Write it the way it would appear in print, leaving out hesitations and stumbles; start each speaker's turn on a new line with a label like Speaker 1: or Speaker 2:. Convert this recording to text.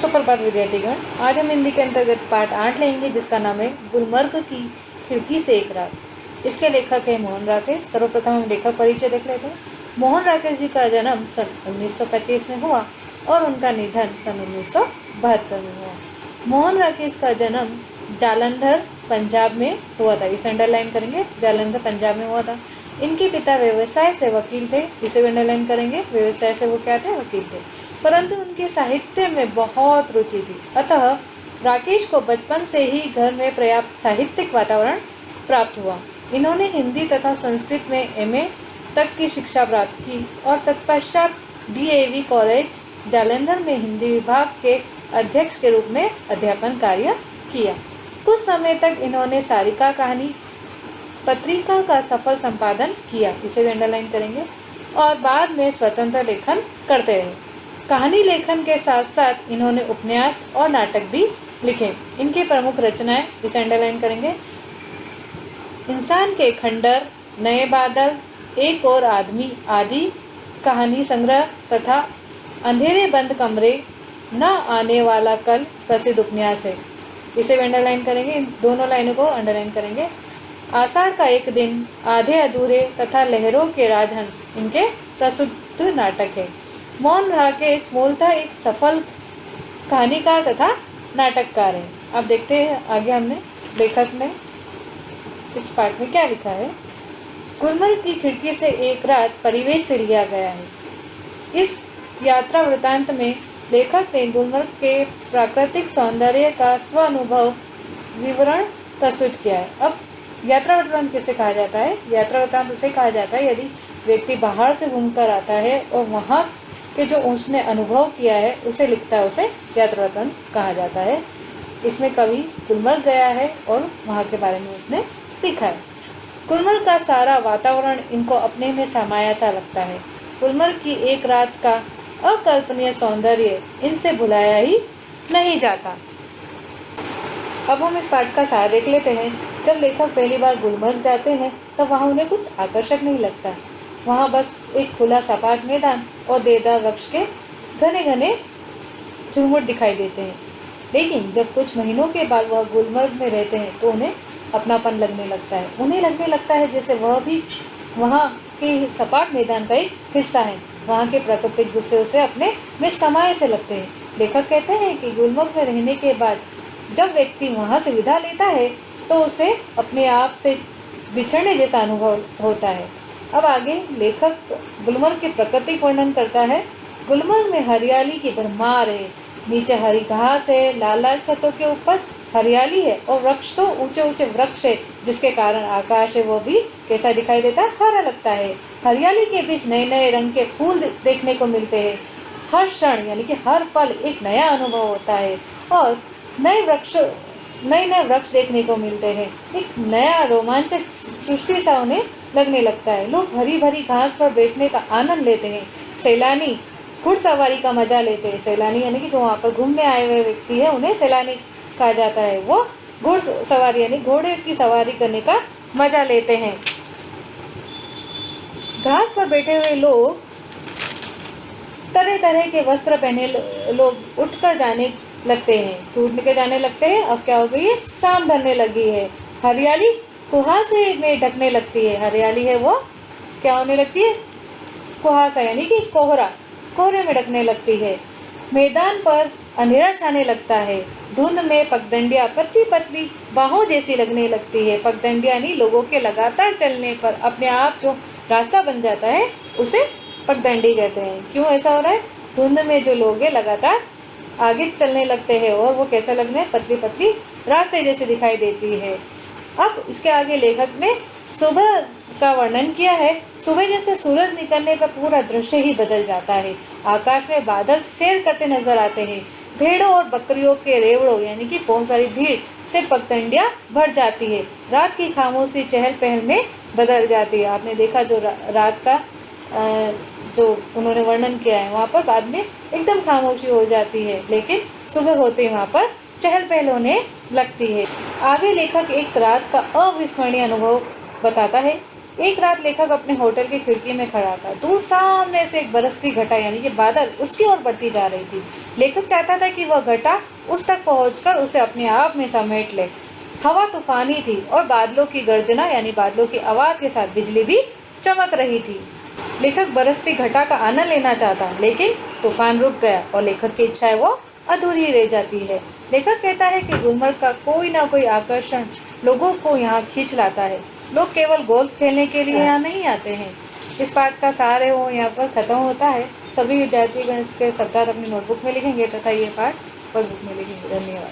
Speaker 1: सुप्रभात विद्यार्थीगण, आज हम हिंदी के अंतर्गत पाठ 8 लेंगे जिसका नाम है गुलमर्ग की खिड़की से एक रात। इसके लेखक है मोहन राकेश। सर्वप्रथम हम लेखक परिचय देख लेते हैं। मोहन राकेश जी का जन्म सन 1925 में हुआ और उनका निधन सन 1972 में हुआ। मोहन राकेश का जन्म जालंधर पंजाब में हुआ था। इसे अंडरलाइन करेंगे, जालंधर पंजाब में हुआ था। इनके पिता व्यवसाय से वकील थे, इसे भी अंडरलाइन करेंगे, व्यवसाय से वो क्या थे, वकील थे। परंतु उनके साहित्य में बहुत रुचि थी, अतः राकेश को बचपन से ही घर में पर्याप्त साहित्यिक वातावरण प्राप्त हुआ। इन्होंने हिंदी तथा संस्कृत में एमए तक की शिक्षा प्राप्त की और तत्पश्चात डीएवी कॉलेज जालंधर में हिंदी विभाग के अध्यक्ष के रूप में अध्यापन कार्य किया। कुछ समय तक इन्होंने सारिका कहानी पत्रिका का सफल संपादन किया, इसे भी अंडरलाइन करेंगे, और बाद में स्वतंत्र लेखन करते रहे। कहानी लेखन के साथ साथ इन्होंने उपन्यास और नाटक भी लिखे। इनकी प्रमुख रचनाएं, इसे अंडरलाइन करेंगे, इंसान के खंडर, नए बादल, एक और आदमी आदि कहानी संग्रह तथा अंधेरे बंद कमरे, न आने वाला कल प्रसिद्ध उपन्यास है, इसे भी अंडरलाइन करेंगे। इन दोनों लाइनों को अंडरलाइन करेंगे। आषाढ़ का एक दिन, आधे अधूरे तथा लहरों के राजहंस इनके प्रसिद्ध नाटक है। मोहन राकेश मूलतः एक सफल कहानीकार तथा नाटककार है। अब देखते हैं आगे हमने लेखक ने इस पाठ में क्या लिखा है। गुलमर्ग की खिड़की से एक रात परिवेश से लिया गया है। इस यात्रा वृतांत में लेखक ने गुलमर्ग के प्राकृतिक सौंदर्य का स्वानुभव विवरण प्रस्तुत किया है। अब यात्रा वृतांत किसे कहा जाता है? यात्रा वृतांत उसे कहा जाता है यदि व्यक्ति बाहर से घूमकर आता है और वहाँ कि जो उसने अनुभव किया है उसे लिखता है, उसे यात्रा वृतांत कहा जाता है। इसमें कवि गुलमर्ग गया है और वहाँ के बारे में उसने लिखा है। गुलमर्ग का सारा वातावरण इनको अपने में समाया सा लगता है। गुलमर्ग की एक रात का अकल्पनीय सौंदर्य इनसे भुलाया ही नहीं जाता। अब हम इस पाठ का सार देख लेते हैं। जब लेखक पहली बार गुलमर्ग जाते हैं तब वहाँ उन्हें कुछ आकर्षक नहीं लगता। वहाँ बस एक खुला सपाट मैदान और देवदार वृक्ष के घने घने झुरमुट दिखाई देते हैं। लेकिन जब कुछ महीनों के बाद वह गुलमर्ग में रहते हैं तो उन्हें अपनापन लगने लगता है। उन्हें लगने लगता है जैसे वह भी वहाँ के सपाट मैदान का एक हिस्सा है। वहाँ के प्राकृतिक दृश्य उसे अपने में समाये से लगते हैं। लेखक कहते हैं कि गुलमर्ग में रहने के बाद जब व्यक्ति वहाँ से विदा लेता है तो उसे अपने आप से बिछड़ने जैसा अनुभव होता है। अब आगे लेखक गुलमर्ग के प्राकृतिक वर्णन करता है। गुलमर्ग में हरियाली की भरमार है। नीचे हरी घास है, लाल लाल छतों के ऊपर हरियाली है और वृक्ष तो ऊंचे ऊंचे वृक्ष है जिसके कारण आकाश है वो भी कैसा दिखाई देता है, हरा लगता है। हरियाली के बीच नए नए रंग के फूल देखने को मिलते हैं। हर क्षण यानी कि हर पल एक नया अनुभव होता है और नए नए वृक्ष देखने को मिलते हैं। एक नया रोमांचक सृष्टि सा उन्हें लगने लगता है। लोग हरी भरी घास पर बैठने का आनंद लेते हैं। सैलानी घुड़सवारी का मजा लेते हैं। सैलानी यानी कि जो वहाँ पर घूमने आए हुए व्यक्ति है उन्हें सैलानी कहा जाता है। वो घुड़सवारी यानी घोड़े की सवारी करने का मजा लेते हैं। घास पर बैठे हुए लोग तरह तरह के वस्त्र पहने लोग उठकर जाने लगते हैं, टूट के जाने लगते हैं। अब क्या हो गई है, शाम ढलने लगी है। हरियाली कुहासे में ढकने लगती है। हरियाली है वो क्या होने लगती है, कुहासा यानी कि कोहरे में ढकने लगती है। मैदान पर अंधेरा छाने लगता है। धुंध में पगडंडियां पतली पतली बाहों जैसी लगने लगती है। पगडंडियां यानी लोगों के लगातार चलने पर अपने आप जो रास्ता बन जाता है उसे पगडंडी कहते हैं। क्यों ऐसा हो रहा है, धुंध में जो लोग हैं लगातार आगे चलने लगते हैं और वो कैसा लगने, पतली पतली रास्ते जैसे दिखाई देती है। अब इसके आगे लेखक ने सुबह का वर्णन किया है। सुबह जैसे सूरज निकलने पर पूरा दृश्य ही बदल जाता है। आकाश में बादल सैर करते नजर आते हैं। भेड़ों और बकरियों के रेवड़ों यानी कि बहुत सारी भीड़ से पगडंडियां भर जाती है। रात की खामोशी चहल पहल में बदल जाती है। आपने देखा जो रात का जो उन्होंने वर्णन किया है वहाँ पर बाद में एकदम खामोशी हो जाती है, लेकिन सुबह होते ही वहाँ पर चहल पहल होने लगती है। आगे लेखक एक रात का अविस्मरणीय अनुभव बताता है। एक रात लेखक अपने होटल की खिड़की में खड़ा था। दूर सामने से एक बरसती घटा यानी कि बादल उसकी ओर बढ़ती जा रही थी। लेखक चाहता था कि वह घटा उस तक पहुंचकर उसे अपने आप में समेट ले। हवा तूफानी थी और बादलों की गर्जना यानी बादलों की आवाज के साथ बिजली भी चमक रही थी। लेखक बरसती घटा का आनंद लेना चाहता, लेकिन तूफान रुक गया और लेखक की इच्छाएं वो अधूरी रह जाती है। लेखक कहता है कि गुलमर्ग का कोई ना कोई आकर्षण लोगों को यहाँ खींच लाता है। लोग केवल गोल्फ खेलने के लिए यहाँ नहीं आते हैं। इस पाठ का सार है वो यहाँ पर खत्म होता है। सभी विद्यार्थीगण इसके शब्दार्थ अपनी नोटबुक में लिखेंगे तथा ये पाठ वर्कबुक में लिखेंगे। धन्यवाद।